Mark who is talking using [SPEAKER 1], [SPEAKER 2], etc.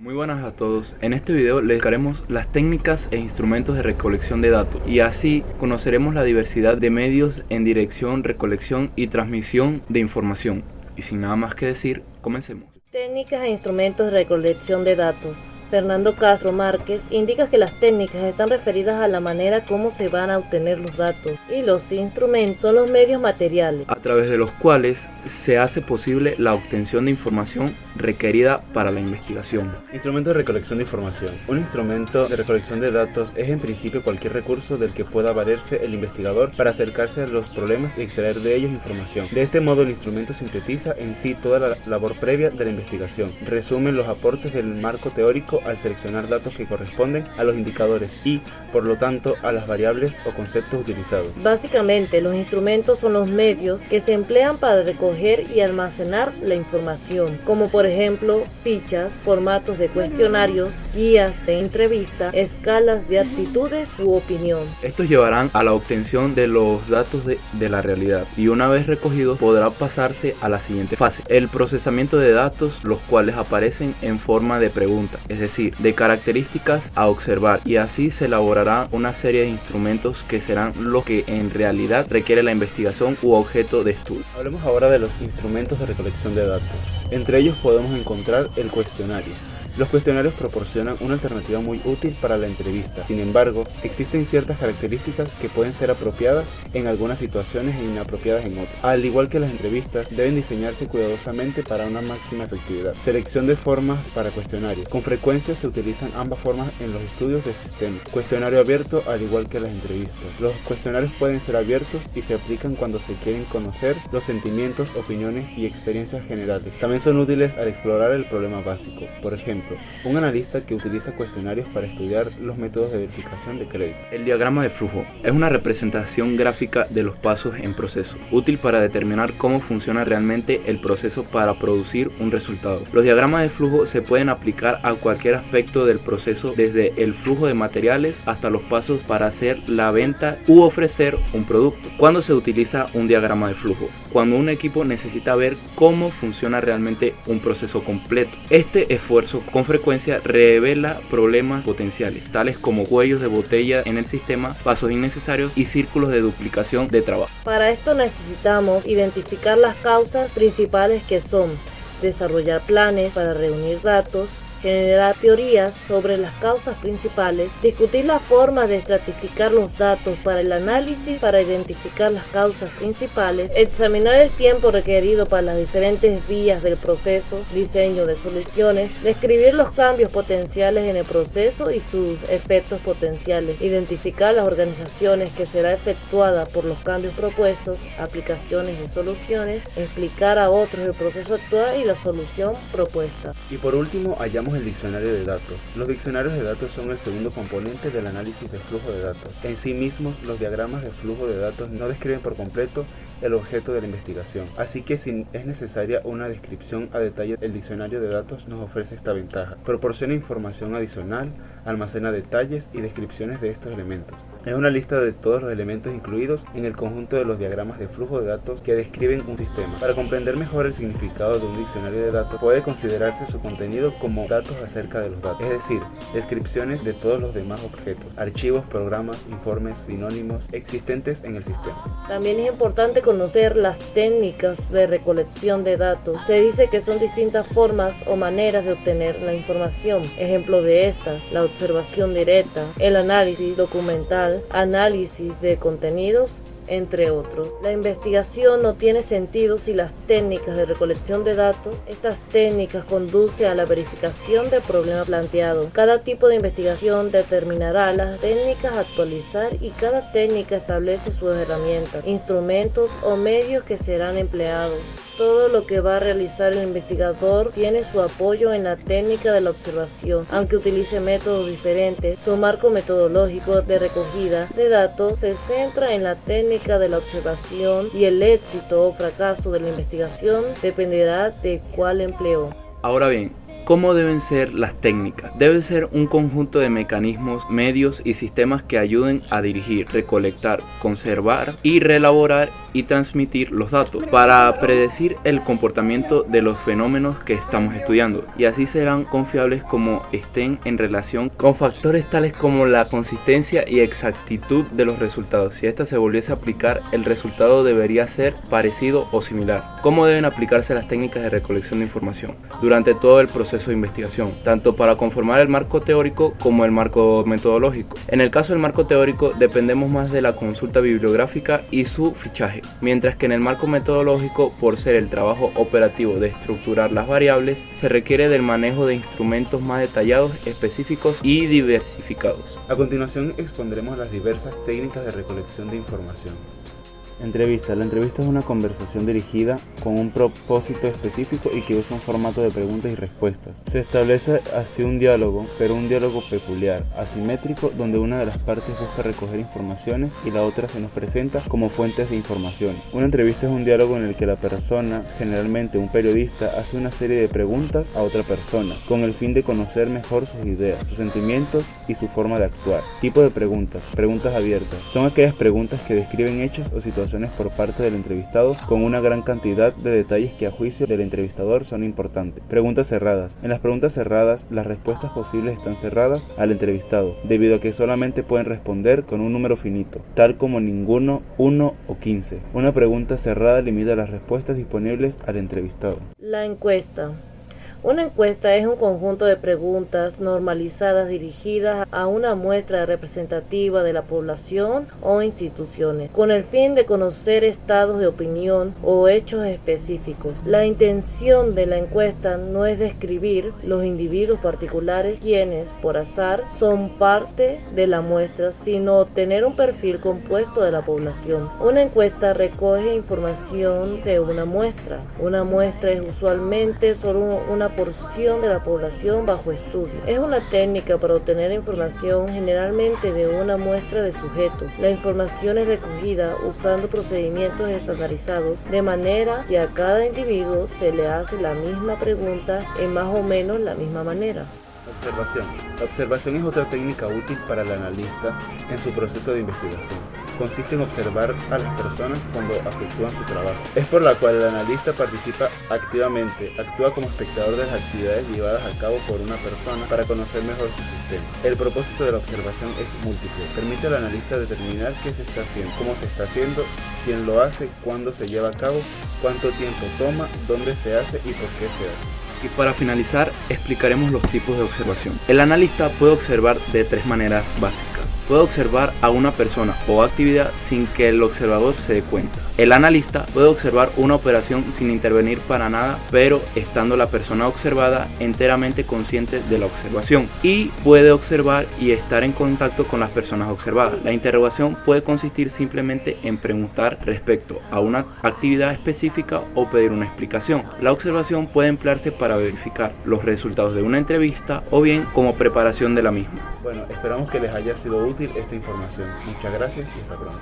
[SPEAKER 1] Muy buenas a todos. En este video les daremos las técnicas e instrumentos de recolección de datos y así conoceremos la diversidad de medios en dirección, recolección y transmisión de información. Y sin nada más que decir, comencemos.
[SPEAKER 2] Técnicas e instrumentos de recolección de datos. Fernando Castro Márquez indica que las técnicas están referidas a la manera como se van a obtener los datos y los instrumentos son los medios materiales
[SPEAKER 1] a través de los cuales se hace posible la obtención de información requerida para la investigación.
[SPEAKER 3] Instrumento de recolección de información. Un instrumento de recolección de datos es en principio cualquier recurso del que pueda valerse el investigador para acercarse a los problemas y extraer de ellos información. De este modo el instrumento sintetiza en sí toda la labor previa de la investigación, resume los aportes del marco teórico al seleccionar datos que corresponden a los indicadores y, por lo tanto, a las variables o conceptos utilizados.
[SPEAKER 2] Básicamente, los instrumentos son los medios que se emplean para recoger y almacenar la información, como por ejemplo fichas, formatos de cuestionarios, guías de entrevista, escalas de actitudes u opinión.
[SPEAKER 1] Estos llevarán a la obtención de los datos de la realidad y una vez recogidos podrá pasarse a la siguiente fase, el procesamiento de datos, los cuales aparecen en forma de pregunta, es decir, de características a observar, y así se elaborará una serie de instrumentos que serán los que en realidad requiere la investigación u objeto de estudio.
[SPEAKER 3] Hablemos ahora de los instrumentos de recolección de datos. Entre ellos podemos encontrar el cuestionario. Los cuestionarios proporcionan una alternativa muy útil para la entrevista. Sin embargo, existen ciertas características que pueden ser apropiadas en algunas situaciones e inapropiadas en otras. Al igual que las entrevistas, deben diseñarse cuidadosamente para una máxima efectividad. Selección de formas para cuestionarios. Con frecuencia se utilizan ambas formas en los estudios de sistemas. Cuestionario abierto al igual que las entrevistas. Los cuestionarios pueden ser abiertos y se aplican cuando se quieren conocer los sentimientos, opiniones y experiencias generales. También son útiles al explorar el problema básico. Por ejemplo, un analista que utiliza cuestionarios para estudiar los métodos de verificación de crédito.
[SPEAKER 1] El diagrama de flujo es una representación gráfica de los pasos en proceso, útil para determinar cómo funciona realmente el proceso para producir un resultado. Los diagramas de flujo se pueden aplicar a cualquier aspecto del proceso, desde el flujo de materiales hasta los pasos para hacer la venta u ofrecer un producto. ¿Cuándo se utiliza un diagrama de flujo? Cuando un equipo necesita ver cómo funciona realmente un proceso completo. Este esfuerzo con frecuencia revela problemas potenciales, tales como cuellos de botella en el sistema, pasos innecesarios y círculos de duplicación de trabajo.
[SPEAKER 2] Para esto necesitamos identificar las causas principales, que son desarrollar planes para reunir datos, generar teorías sobre las causas principales, discutir la forma de estratificar los datos para el análisis para identificar las causas principales, examinar el tiempo requerido para las diferentes vías del proceso, diseño de soluciones, describir los cambios potenciales en el proceso y sus efectos potenciales, identificar las organizaciones que será efectuada por los cambios propuestos, aplicaciones y soluciones, explicar a otros el proceso actual y la solución propuesta.
[SPEAKER 3] Y por último, hallamos el diccionario de datos. Los diccionarios de datos son el segundo componente del análisis de flujo de datos. En sí mismos, los diagramas de flujo de datos no describen por completo el objeto de la investigación. Así que si es necesaria una descripción a detalle, el diccionario de datos nos ofrece esta ventaja. Proporciona información adicional, almacena detalles y descripciones de estos elementos. Es una lista de todos los elementos incluidos en el conjunto de los diagramas de flujo de datos que describen un sistema. Para comprender mejor el significado de un diccionario de datos, puede considerarse su contenido como datos acerca de los datos, es decir, descripciones de todos los demás objetos, archivos, programas, informes, sinónimos existentes en el sistema.
[SPEAKER 2] También es importante conocer las técnicas de recolección de datos. Se dice que son distintas formas o maneras de obtener la información. Ejemplo de estas: la observación directa, el análisis documental, análisis de contenidos, entre otros. La investigación no tiene sentido sin las técnicas de recolección de datos. Estas técnicas conducen a la verificación del problema planteado. Cada tipo de investigación determinará las técnicas a actualizar y cada técnica establece sus herramientas, instrumentos o medios que serán empleados. Todo lo que va a realizar el investigador tiene su apoyo en la técnica de la observación. Aunque utilice métodos diferentes, su marco metodológico de recogida de datos se centra en la técnica de la observación y el éxito o fracaso de la investigación dependerá de cuál empleó.
[SPEAKER 1] Ahora bien, ¿Cómo deben ser las técnicas? Debe ser un conjunto de mecanismos, medios y sistemas que ayuden a dirigir, recolectar, conservar y reelaborar y transmitir los datos para predecir el comportamiento de los fenómenos que estamos estudiando, y así serán confiables como estén en relación con factores tales como la consistencia y exactitud de los resultados. Si esta se volviese a aplicar, el resultado debería ser parecido o similar. ¿Cómo deben aplicarse las técnicas de recolección de información? Durante todo el proceso de investigación, tanto para conformar el marco teórico como el marco metodológico. En el caso del marco teórico dependemos más de la consulta bibliográfica y su fichaje, mientras que en el marco metodológico, por ser el trabajo operativo de estructurar las variables, se requiere del manejo de instrumentos más detallados, específicos y diversificados.
[SPEAKER 3] A continuación expondremos las diversas técnicas de recolección de información. Entrevista. La entrevista es una conversación dirigida con un propósito específico y que usa un formato de preguntas y respuestas. Se establece así un diálogo, pero un diálogo peculiar, asimétrico, donde una de las partes busca recoger informaciones y la otra se nos presenta como fuentes de información. Una entrevista es un diálogo en el que la persona, generalmente un periodista, hace una serie de preguntas a otra persona, con el fin de conocer mejor sus ideas, sus sentimientos y su forma de actuar. Tipo de preguntas. Preguntas abiertas. Son aquellas preguntas que describen hechos o situaciones por parte del entrevistado con una gran cantidad de detalles que a juicio del entrevistador son importantes. Preguntas cerradas. En las preguntas cerradas, las respuestas posibles están cerradas al entrevistado, debido a que solamente pueden responder con un número finito, tal como ninguno, 1 o 15. Una pregunta cerrada limita las respuestas disponibles al entrevistado.
[SPEAKER 2] La encuesta. Una encuesta es un conjunto de preguntas normalizadas dirigidas a una muestra representativa de la población o instituciones, con el fin de conocer estados de opinión o hechos específicos. La intención de la encuesta no es describir los individuos particulares quienes, por azar, son parte de la muestra, sino obtener un perfil compuesto de la población. Una encuesta recoge información de una muestra. Una muestra es usualmente solo una porción de la población bajo estudio. Es una técnica para obtener información generalmente de una muestra de sujetos. La información es recogida usando procedimientos estandarizados, de manera que a cada individuo se le hace la misma pregunta en más o menos la misma manera.
[SPEAKER 3] Observación. La observación es otra técnica útil para el analista en su proceso de investigación. Consiste en observar a las personas cuando efectúan su trabajo. Es por la cual el analista participa activamente, actúa como espectador de las actividades llevadas a cabo por una persona para conocer mejor su sistema. El propósito de la observación es múltiple. Permite al analista determinar qué se está haciendo, cómo se está haciendo, quién lo hace, cuándo se lleva a cabo, cuánto tiempo toma, dónde se hace y por qué se hace.
[SPEAKER 1] Y para finalizar, explicaremos los tipos de observación. El analista puede observar de tres maneras básicas. Puede observar a una persona o actividad sin que el observador se dé cuenta. El analista puede observar una operación sin intervenir para nada, pero estando la persona observada enteramente consciente de la observación. Y puede observar y estar en contacto con las personas observadas. La interrogación puede consistir simplemente en preguntar respecto a una actividad específica o pedir una explicación. La observación puede emplearse para verificar los resultados de una entrevista o bien como preparación de la misma.
[SPEAKER 3] Bueno, esperamos que les haya sido útil esta información. Muchas gracias y hasta pronto.